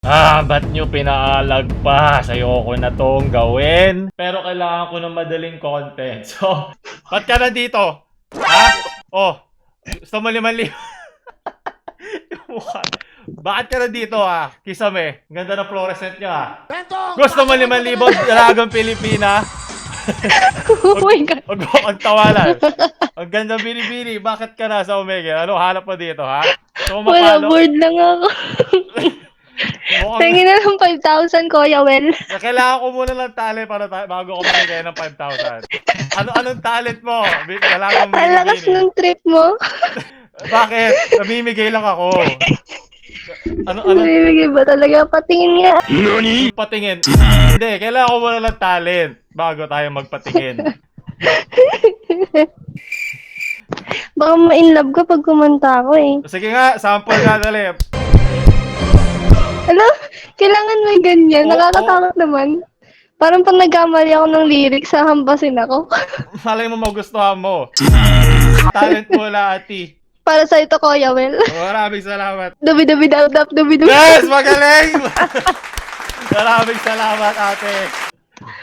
Ba't nyo pinaalagpas? Ayoko na tong gawin. Pero kailangan ko ng madaling content. So, ba't ka na dito? Ha? Oh, gusto mo 5,000? Bakit ka na dito ha? Kisame, ganda ng fluorescent nyo ha. Gusto mo 5,000 dalagang Pilipina? Oh my God. Huwag mo kang tawanan. Ang ganda binibini, bakit ka na sa Omega? Ano, hanap mo dito ha? So, Wala, bored lang ako. Tingin na ng 5,000, Kuya Well. Kailangan ko muna ng talent para bago ko mamigay ng 5,000. Anong talent mo? Dalagang Ang lakas binibini. ng trip mo. Bakit? Namimigay lang ako. Ano? Bibigay ba talaga? Patingin nga. Patingin. Hindi, kailangan ko muna ng talent bago tayo magpatingin. Baka ma-inlove ka pag kumanta ako eh. Sige nga, sample nga dali. Ano? Kailangan may ganyan. Oo, Nakakatakot naman. Parang pag nagkamali ako ng lyrics, hahampasin ako. Malay mo magustuhan mo. Talent mo wala, ati. Para sa ito, Kuya Well. Maraming salamat. Dubi-dubi-dap-dap, dubi-dubi. Yes! Magaling! Maraming salamat, ate.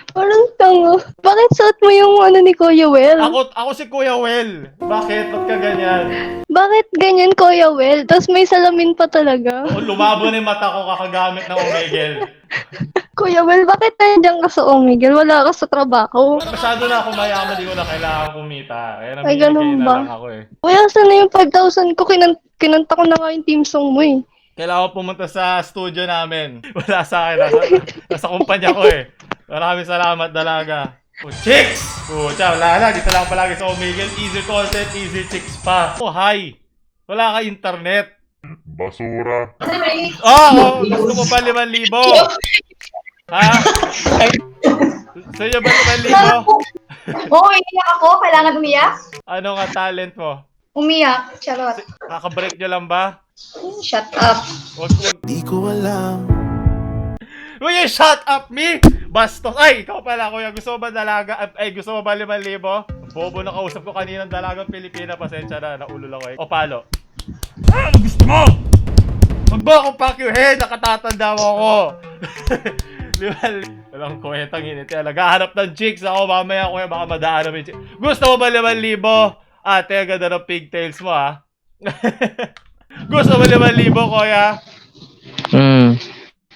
Parang tango. Bakit suot mo yung ano ni Kuya Well? Ako si Kuya Well. Bakit? Ba't ka ganyan? Bakit ganyan, Kuya Well? Tapos may salamin pa talaga. Lumabo na yung mata ko kakagamit ng Omegle. Kuya Well, bakit nandiyan ka sa Omegle? Wala ka sa trabaho. Masyado na ako mayaman, di ko na kailangan kumita. Kaya Ay, namimigay ganun na ba? lang ako eh. Kuya, saan na yung 5,000 ko? Kinanta ko na nga yung team song mo eh. Kailangan ko pumunta sa studio namin. Wala sa akin. Nasa kumpanya ko eh. Maraming salamat, dalaga. Oh, chicks! Pucha, wala na. Dito lang palagi sa Omegle. Easy content, easy chicks pa. Oh, hi! Wala ka internet. Basura. Oh, gusto mo ba 5,000? Ha? Sa'yo ba 5,000? Oo, iiyak ako. Kailangan umiyak? Ano nga talent mo? Umiyak. Charot. Kakabreak nyo lang ba? Shut up. Wag. Di ko alam. Will you shut up me? Bastos. Ay, ikaw pala kuya. Gusto mo ba dalaga? Ay, gusto mo ba 5,000? Bobo na kausap ko kaninang dalagang Pilipina. Pasensya na, naulol ako eh. O palo. Ano gusto mo? Wag mo akong pack your head. Nakatatanda mo ako. Walang kwentang init. Naghahanap ng chicks ako. Mamaya kuya, baka madaan namin chicks. Gusto mo ba 5,000? Ate, ang ganda ng pigtails mo ha. Gusto mo 5,000 kuya?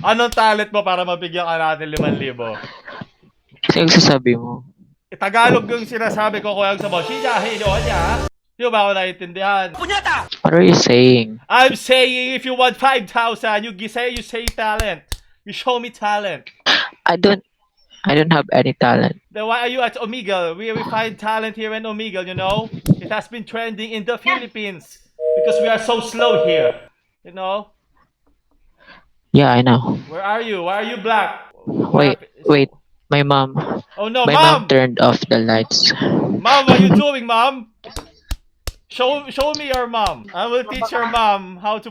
Anong talent mo para mabigyan ka natin 5,000? Kasi sasabi mo. Tagalog yung sinasabi ko kuya sa mo. Siya, hino niya. Di ba ako naiintindihan? What are you saying? I'm saying if you want 5,000, you say talent. You show me talent. I don't have any talent. Then why are you at Omegle? We find talent here in Omegle, you know? It has been trending in the Philippines. Because we are so slow here. You know? Yeah, I know. Where are you? Why are you black? Wait. My mom. Oh no, My mom! mom turned off the lights. Mom, what are you doing, mom? Show me your mom. I will teach your mom how to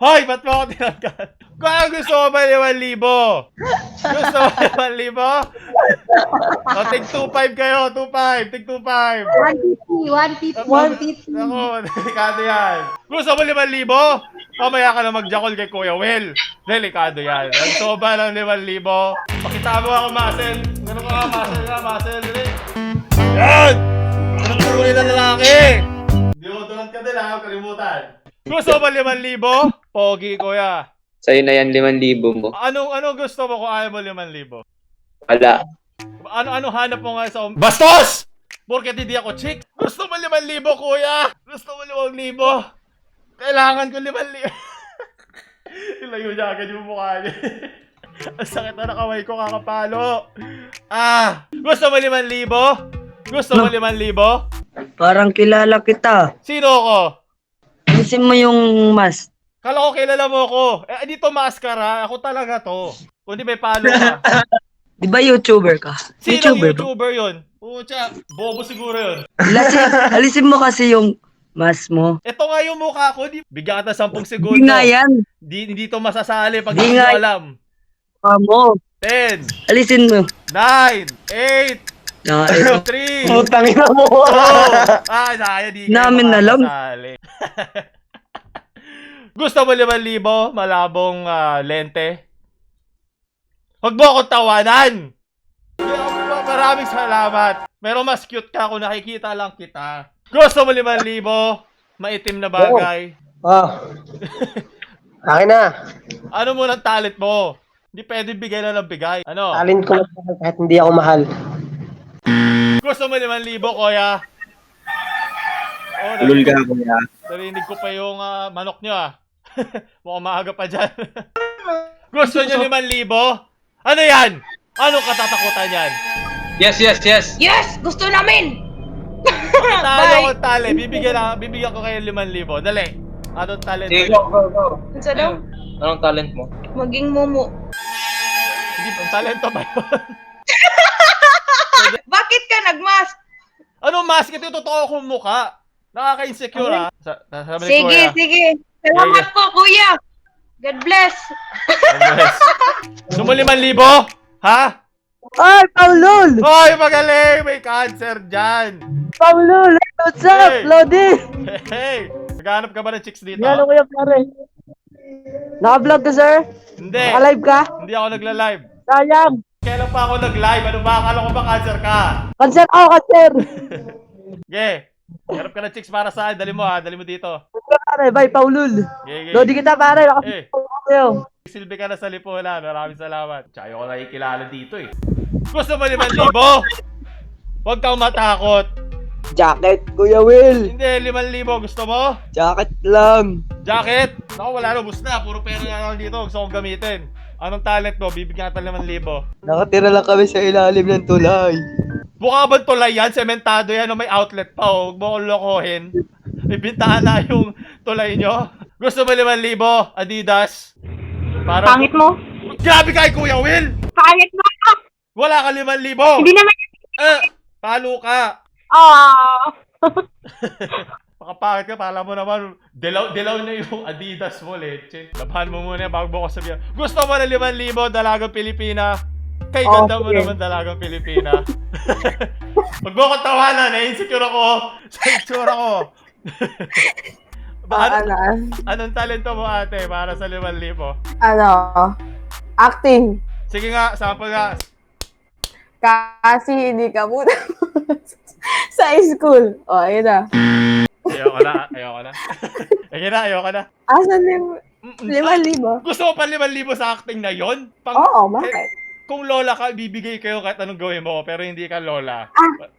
Hoy, ba't mo ako tinanggal? Kung gusto mo ba 5,000? Gusto mo 5,000? O, tig 2.5 kayo, 2.5, tig 2.5. 150. Ako, delikado yan. Gusto mo 5,000? Mamaya ka na mag-jackal kay Kuya Will. Delikado yan. Gusto mo ba ng 5,000? Pakita mo ako, muscle. Ganun ka nga, muscle. Dali. Yan! Ganun ka rin ng lalaki. Deodorant ka din ha, kalimutan. Gusto mo ba 5,000? Pogi, kuya. Sa'yo na yan, 5,000 mo. Ano gusto mo kung ayaw mo 5,000? Wala. Ano hanap mo nga sa Bastos! Porket hindi ako chick. Gusto mo 5,000, kuya? Gusto mo 5,000? Kailangan ko 5,000. Ilayo niya agad yung mukha niya. Ang sakit na nakaway ko, kakapalo. Gusto mo 5,000? Gusto mo 5,000? Parang kilala kita. Sino ko? Alisin mo yung mask. Kala ko kilala mo ko. Dito maskara. Ako talaga to. Kundi may palo ka. Di ba YouTuber ka? Sino ba? YouTuber yun? Pucha, bobo siguro yun. Alisin mo kasi yung mask mo. Ito nga yung mukha ko. Bigyan kita 10 segundo. Di nga yan. Hindi to masasali pag Di hindi nga. mo alam. Mo. 10, Alisin mo. 9, 8, Na, 3, 2, Putang ina mo. saya di Namin alam. masasali. Gusto mo 5,000? Malabong lente? Huwag mo akong tawanan! Maraming salamat. Pero mas cute ka kung nakikita lang kita. Gusto mo 5,000? Maitim na bagay. Oh. Akin na. Ano mo ng talent mo? Hindi pwede bigay na ng bigay. Ano? Talent ko lang kahit hindi ako mahal. Gusto mo 5,000, kuya? Oh, Ulul ka, kuya. narinig ko pa yung manok nyo Mukhang maaga pa dyan. Gusto nyo 5,000? Ano yan? Anong katatakutan yan? Yes, yes, yes. Yes! Gusto namin! Talo ko talent. Bibigyan ko kayo 5,000. Dali. Anong talent Sige, mo? go. Ano sa daw? Anong talent mo? Maging mumu. Hindi pa. Talento ba yun? Bakit ka nagmask? Anong mask? Ito yung totoo kong mukha. Nakaka-insecure ha. Sabi ni Sige, kuya. sige. Salamat po, kuya. God bless. Yes. Gusto mo 5,000? Ha? Ay, Paulul! Hoy, magaling! May cancer dyan! Paulul! What's up, Hey! Lodi? Hey! Naghanap ka ba ng chicks dito? Yan, kuya pare. Naka-vlog ka, sir? Hindi! Naka-live ka? Hindi ako nagla-live. Sayang! Kailan pa ako nag-live? Ano ba? Akala ko ba cancer ka? Cancer ako, cancer! Okay. Hanap ka ng chicks para saan? Dali mo ha. Dali mo dito. Pare, bye, Paulul. Okay, Lodi kita, pare. Eh. Naka-vlog Silbi ka na sa lipunan. Maraming salamat. Tsaka ko nakikilala dito eh. Gusto mo 5,000? Huwag kang matakot. Jacket, Kuya Will. Hindi, 5,000. Gusto mo? Jacket lang. Jacket? Naku, wala na. Bus na. Puro pera na lang dito. Gusto kong gamitin. Anong talent mo? Bibigyan ka 5,000. Nakatira lang kami sa ilalim ng tulay. Mukha ba tulay yan? Sementado yan o may outlet pa o. Huwag mo akong lokohin. May bintahan na yung tulay nyo. Gusto mo 5,000? Adidas? Para Pangit mo? Grabe ka, Kuya Will! Pangit mo! Wala ka 5,000! Hindi naman... Palo ka! Ah. Pakapangit ka, pala mo naman, dilaw na yung Adidas mo, leche. Labahan mo muna bago mo ko sabihin. Gusto mo na 5,000, dalagang Pilipina? Kay ganda mo naman dalagang Pilipina. Pag mo ko tawanan, insecure ako sa itsura ko. Anong talento mo, ate, para sa 5,000? Acting. Sige nga, sample nga. Kasi hindi ka muna sa school. O, ayun na. Ayoko na. Ayoko na. Asan 5,000? Gusto mo pa 5,000 sa acting na yon? Oo, bakit? Kung lola ka, bibigay kayo kahit anong gawin mo, pero hindi ka lola.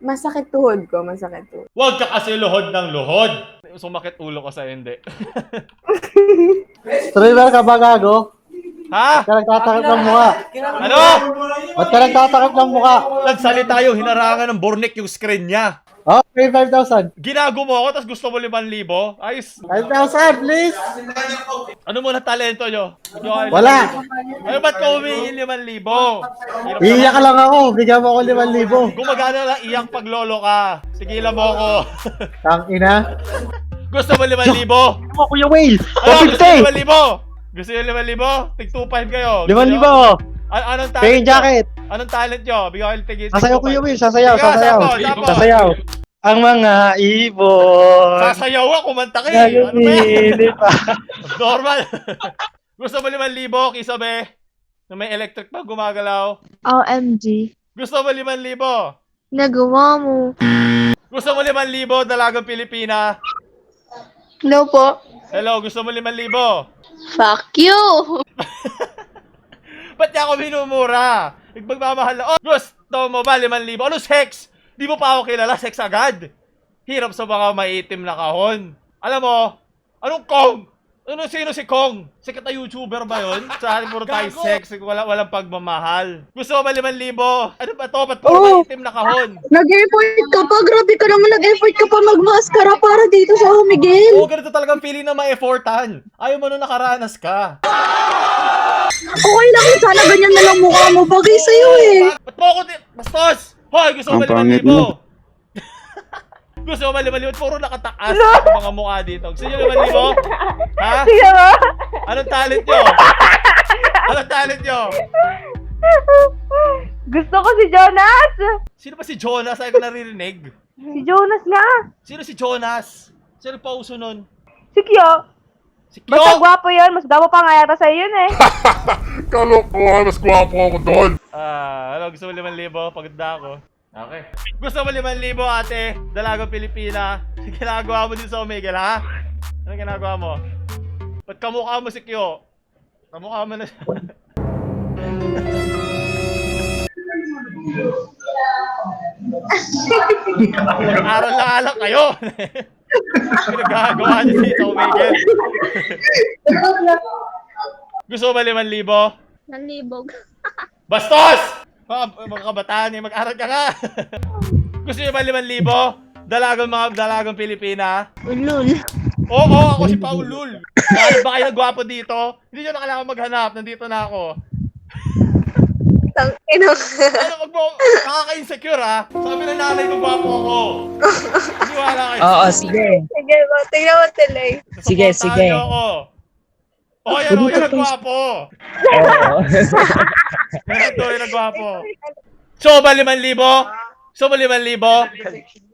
Masakit tuhod ko, masakit tuhod. Huwag ka kasi luhod ng luhod. Sumakit ulo ko sa hindi. Streamer ka ba, gago? Ha? Ba't ka nagtatakip ng mukha? Ano? Ba't ka nagtatakip ng mukha? Nagsalita yung hinarangan ng burnik yung screen niya. Oh, pay 5,000. Ginago mo ako, tapos gusto mo 5,000? Ayos. 5,000, please! Ano mo na talento nyo? Wala. Ay, ba't ka humingi 5,000? Iiyak lang ako. Bigyan mo ako 5,000. Gumagana lang iyak pag lolo ka. Tigilan mo ako. Tangina. Gusto mo 5,000? Ano, Kuya Will? Ano? Gusto mo 5,000? Gusto nyo 5,000? Tig 2.5 kayo. 5,000. Anong talent Pay nyo? jacket. Anong talent nyo? Bigyan kayo tig 2.5. Sasayaw, Kuya Will. Sasayaw, Sige, sasayaw. sample. Sasayaw. Ang mga ibon. Sasayaw ka, kumanta ka eh. Ano ba yan? Gagawin pa. Normal. Gusto mo 5,000, Kisabe? Na may electric pa gumagalaw. OMG. Gusto mo 5,000? Nagawa mo. Gusto mo 5,000, dalagang Pilipina? No po. Hello, gusto mo 5,000? Fuck you! Ba't niya ako minumura? Nagmamahal na. Oh, gusto mo ba 5,000? Ano sex? Di mo pa ako kilala, sex agad. Hirap sa mga maitim na kahon. Alam mo, anong Kong? Sino si Kong? Sikat na YouTuber ba yun? Sa atin puro tayo sex, walang pagmamahal. Gusto mo ba 5,000? Ano ba to? Ba't puro maitim na kahon? Nag-effort ka pa. Grabe ka naman. Nag-effort ka pa magmaskara para dito sa Miguel. Oo, ganito talagang feeling na ma-effortan. Ayaw mo nung nakaranas ka. Okay lang. Sana ganyan na lang mukha mo. Bagay sa'yo eh. Ba't mo ako Bastos! Hoy, gusto mo ba 5,000? Gusto mo ba 5,000? Puro nakataas ang mga mukha dito. Gusto nyo 5,000? Ha? Sige ba? Anong talent nyo? Anong talent nyo? Gusto ko si Jonas! Sino ba si Jonas? Ay ko naririnig. Si Jonas nga! Sino si Jonas? Sino pa uso nun? Si Kyo! Si Basta Kyo! gwapo yun. Mas gwapo pa nga yata sa'yo yun eh. Kalokohan, mas gwapo ako doon. Ano, gusto mo 5,000? Pagod na ako. Okay. Gusto mo 5,000, ate? Dalagang Pilipina. Ginagawa mo din sa Omegle, ha? Ano ginagawa mo? Ba't kamukha mo si Kyo? Kamukha mo na siya. Mag-aral na alam kayo. Pinagagawa niyo dito, Omegle. Gusto mo ba 5,000? Nalibog. Bastos! Mga kabataan, mag-aral ka nga. Gusto niyo ba 5,000? Dalagang Pilipina? Ulul. Oo, ako si Paulul. Dahil ba kayo gwapo dito? Hindi nyo na kailangan maghanap. Nandito na ako. Tang ino. Ano, nakaka-insecure ha? Sabi ng nanay ko gwapo ako. Hindi wala kayo. Oo, sige. Sige, tingnan mo tuloy. Sige, sige. Suportahan niyo ako. Oh, yan o, yan ang gwapo. Oo. Yan o, yan ang gwapo. So ba 5,000? So ba 5,000?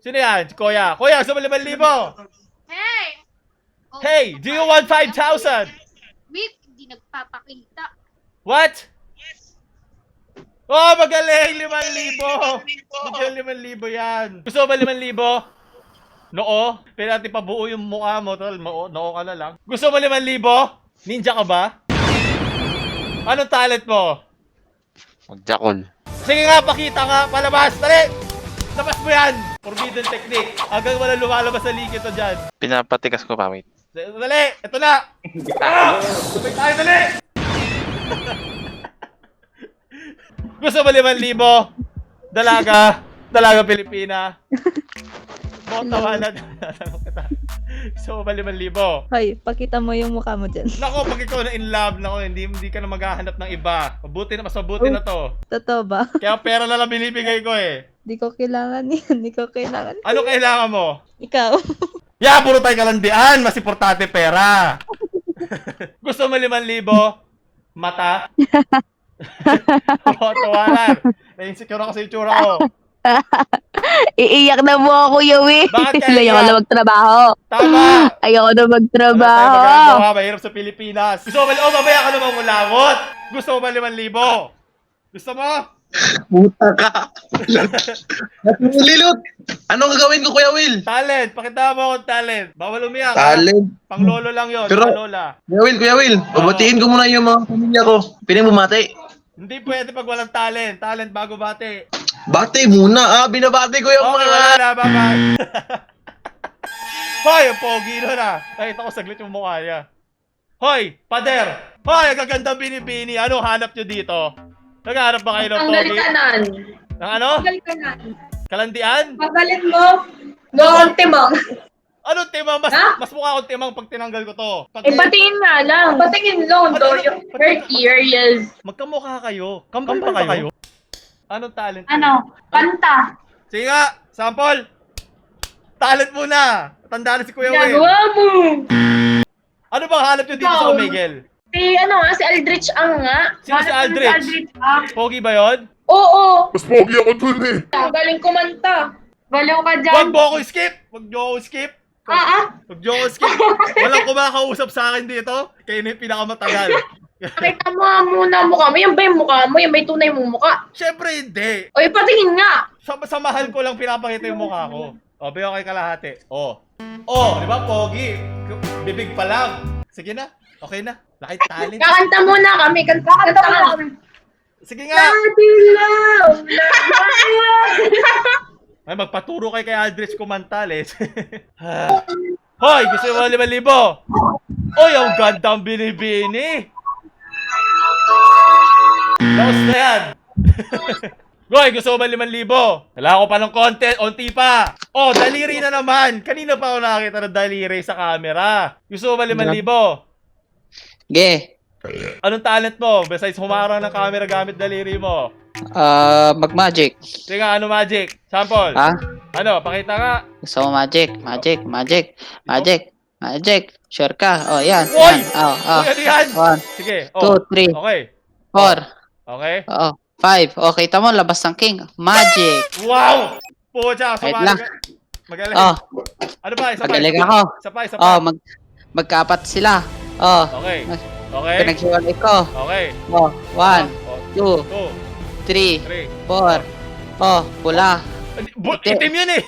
Sino yan? Si Kuya. Kuya, so ba 5,000? Hey! Hey, do you want 5,000? Wait, hindi nagpapakita. What? Oh, magaling! 5,000! Magaling 5,000 yan. Gusto mo ba 5,000? Noo? Pwede natin pabuo yung mukha mo, tol. Noo ka na lang. Gusto mo 5,000? Ninja ka ba? Anong talent mo? Magjakol. Sige nga, pakita nga. Palabas! Dali! Labas mo yan! Forbidden technique. Hanggang wala lumalabas sa likito dyan. Pinapatikas ko pa, wait. Dali! Ito na! Sabay tayo, dali! Gusto mo 5,000? Dalaga Pilipina. Mukhang tawanan. Gusto mo ba 5,000? Hoy, pakita mo yung mukha mo dyan. Nako, pag ikaw na in love, nako, hindi ka na maghahanap ng iba. Mas mabuti na to. Totoo ba? Kaya pera na lang binibigay ko eh. Di ko kailangan yan. Di ko kailangan. Ano kailangan mo? Ikaw. Ya, puro tayo kalandian. Mas importante pera. Gusto mo 5,000? Mata? Oo, tawanan. Nainsecure ako sa itsura ko. Iiyak na mo ako, Yowie. Bakit kaya Ayoko iyak? na magtrabaho. Tama! Ayoko na Wala tayo magtrabaho. magagawa. Mahirap sa Pilipinas. Gusto mo ba? Oh, mamaya ka naman mulangot. Gusto mo ba 5,000? Gusto mo? Puta ka! Natulilot! Anong gagawin ko, Kuya Will? Talent. Pakita mo akong talent. Bawal umiyak. Talent. Pang lolo lang yun. Pero- Pang lola. Kuya Will, babatiin ko muna yung mga pamilya ko. Pwede bumati. Hindi pwede pag walang talent. Talent bago bate. Bati muna, binabati ko yung Okay, mga... wala na. Bye-bye. Hoy, ang pogi nun ah. Nakita ko saglit yung mukha niya. Hoy, pader. Hoy, ang gagandang binibini. Ano hanap nyo dito? Naghahanap ba kayo ng pogi? Ng ano? Kalandian? Pagalit mo. Noong timang. Ano timang? Ha? Mas mukha akong timang pag tinanggal ko to. Pag Patingin nga lang. Patingin lang Ano, daw ano? yung Patingin- Areas. Magkamukha kayo. Kambal pa kayo? Anong talent? Kanta. Sige nga, sample. Talent muna. Tanda na si Kuya Will. mo. Ano bang hanap nyo dito sa Omegle? Si Aldrich ang nga. Sino si Aldrich? Pogi ba yon? Oo. Mas pogi ako dun eh. Galing kumanta. Baliw ka Wag mo ako skip! Wag nyo ako skip! Wag nyo ako skip! Walang kumakausap sa akin dito. Kayo na yung pinakamatagal. Pakita mo muna mukha mo. Yan ba yung mukha mo? Yan ba yung tunay mong mukha? Siyempre hindi. O, patingin nga. Sa mahal ko lang pinapakita yung mukha ko. O, bayo kay kalahati. O. O, di ba, pogi? Bibig pa lang. Sige na. Okay na. Laki talent. Kakanta muna kami. Kanta mo kami. Sige nga. Love. Ay, magpaturo kay Aldrich kumantales. Hoy, gusto mo 5,000? Oy, ang gandang binibini. Laos na yan. Goy, gusto mo ba 5,000? Wala ko pa ng content, onti pa. Oh, daliri na naman. Kanina pa ako nakakita ng daliri sa camera. Gusto mo ba 5,000? Ge. Anong talent mo? Besides humarang ng camera gamit daliri mo. Mag-magic. Sige nga, ano magic? Sample. Ha? Ano, pakita nga. Gusto mo magic? Magic. Sure ka? Oh, yan. Uy! Yan. Oh, oh. Uy, ano yan? 1, Sige. 2, 3, Okay. 4. Okay. Oo. 5. Okay, tamo, labas ng king. Magic. Wow! Pucha, Wait sumali lang. ka. Magaling. Oh, Ano ba? Isa pa. magaling Isa pa. ako. Isa pa. Isa pa. Oh, magkaapat sila. Oh, Okay. Okay. pinaghiwalay ko. Okay. Oh, 1, Oh, 2, 2, 3, 3. 4. Oh, pula. Itim yun eh.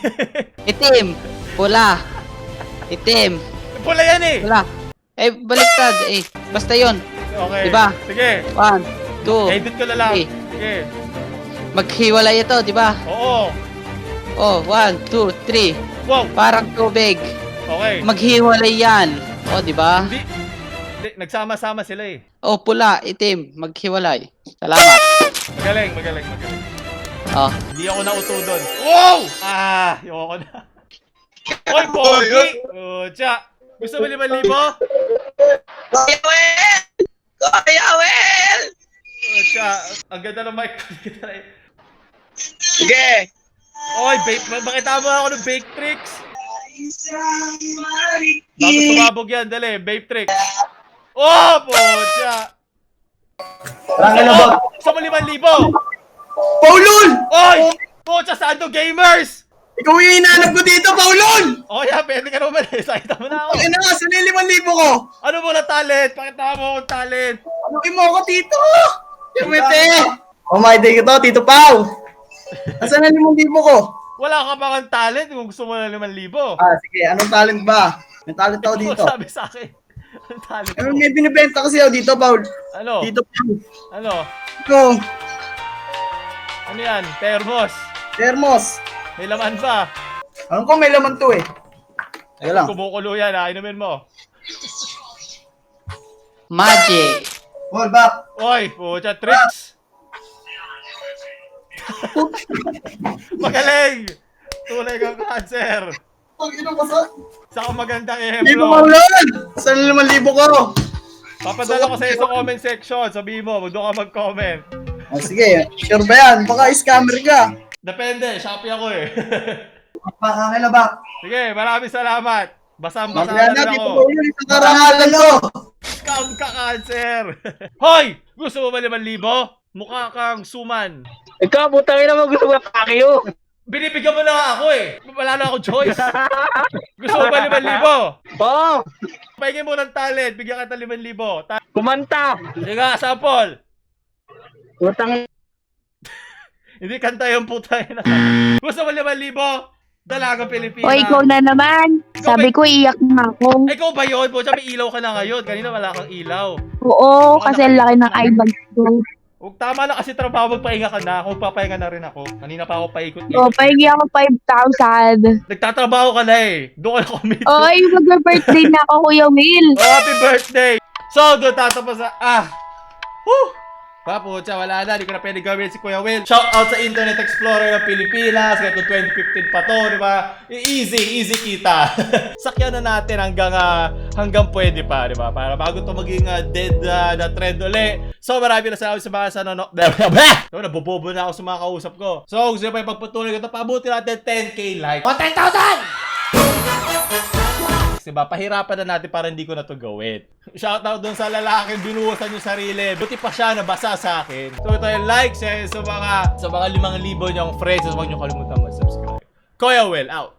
Itim. Pula. Itim. Pula yan eh. Pula. Eh, baliktad. Eh, basta yun. Okay. Diba? Sige. 1, 2. Edit ko na lang. Okay. Sige. Maghiwalay ito, di ba? Oo. Oh, 1, 2, 3. Wow. Parang tubig. Okay. Maghiwalay yan. Oh, di ba? Hindi. Nagsama-sama sila eh. Oh, pula, itim, maghiwalay. Salamat. Magaling. Oh. Hindi ako nauto doon. Wow! Ayoko na. Oy, Pogi! Tsa. Gusto mo 5,000? Kuya Will! Kuya Will! Tsa. Ang ganda ng mic. Sige! Oy, makita mo ako ng bake tricks. Bago sumabog yan, dali. Vape tricks. Oh, Pocha! Gusto mo 5,000? Paulun! Oy! Pocha, Sando Gamers! Ikaw yung hinahanap ko dito, Paulun! Oh, yeah, pwede ka naman. Sakita mo na ako. Ano nga, saan yung 5,000 ko? Ano mo na talent? Pakita mo akong talent. Ano mo ako dito? Yamete! Oh my day ko to, Tito Pao! Asan ang 5,000 ko? Wala ka pa kang talent kung gusto mo na 5,000. Sige, anong talent ba? May talent ako dito. Ano sabi sa akin? Ang talent mo. May binibenta kasi ako dito, Paul. Ano? Tito Pao. Ano? Ito, Ano yan? Thermos. thermos. May laman pa. Alam ko may laman to eh. Teka lang. Kumukulo yan ha. Inumin mo. Magic. Paul, back. Oy, Pocha, tricks. Magaling! Tunay kang cancer. Pag ino ba sa? Saka magandang Dito, ehemplo. Paulun! Saan ang 5,000 ko? Papadala ko sa iyo sa comment section. Sabihin mo, doon ka mag-comment. Sige, sure ba yan? Baka scammer ka. Depende, Shopee ako eh. Pakakila ba? Sige, maraming salamat. Basang-basa Magyan na na, rin Tito ako. Paulun, isang karangalan ko. Scam ka, cancer! Hoy! Gusto mo ba 5,000? Mukha kang suman. Ikaw, putang ina mo, gusto mo pakyo. Binibigyan mo na nga ako eh. Wala na akong choice. Gusto mo ba 5,000? Oo, Pahingin mo ng talent. Bigyan kita 5,000. kumanta. Sige nga, sample. Putang Hindi kanta yung puta na. Gusto mo 5,000? Dalagang Pilipina. O, ikaw na naman. Sabi ko, iyak na ako. Ikaw ba yun? Pucha, may ilaw ka na ngayon. Kanina wala kang ilaw. Oo, kasi ang laki ng eyebag ko. Huwag tama na kasi trabaho, magpahinga ka na. Kung papahinga na rin ako. Kanina pa ako paikot. So, pahingi ako 5,000. Nagtatrabaho ka na eh. Doon ka na commit. Oy, mag-birthday na ako, Kuya Will. Oh, happy birthday! So, doon tatapos na. Whew! Pucha, wala na. Di ko na pwede gawin si Kuya Will. Shout out sa Internet Explorer ng Pilipinas. Kaya kung 2015 pa to, di ba? Easy kita. Sakyan na natin hanggang pwede pa, di ba? Para bago to maging dead na trend uli. So, marami na salamat sa mga sanono. So, nabobobo na ako sa mga kausap ko. So, gusto nyo pa yung pagpatuloy ko ito, pabuti natin 10k like. O, 10,000! Diba? Pahirapan na natin para hindi ko na to gawin. Shoutout dun sa lalaking binuhusan yung sarili. Buti pa siya nabasa sa akin. So ito yung like, share sa mga 5,000 niyong friends. Huwag niyo kalimutan mag-subscribe. Kuya Will, out!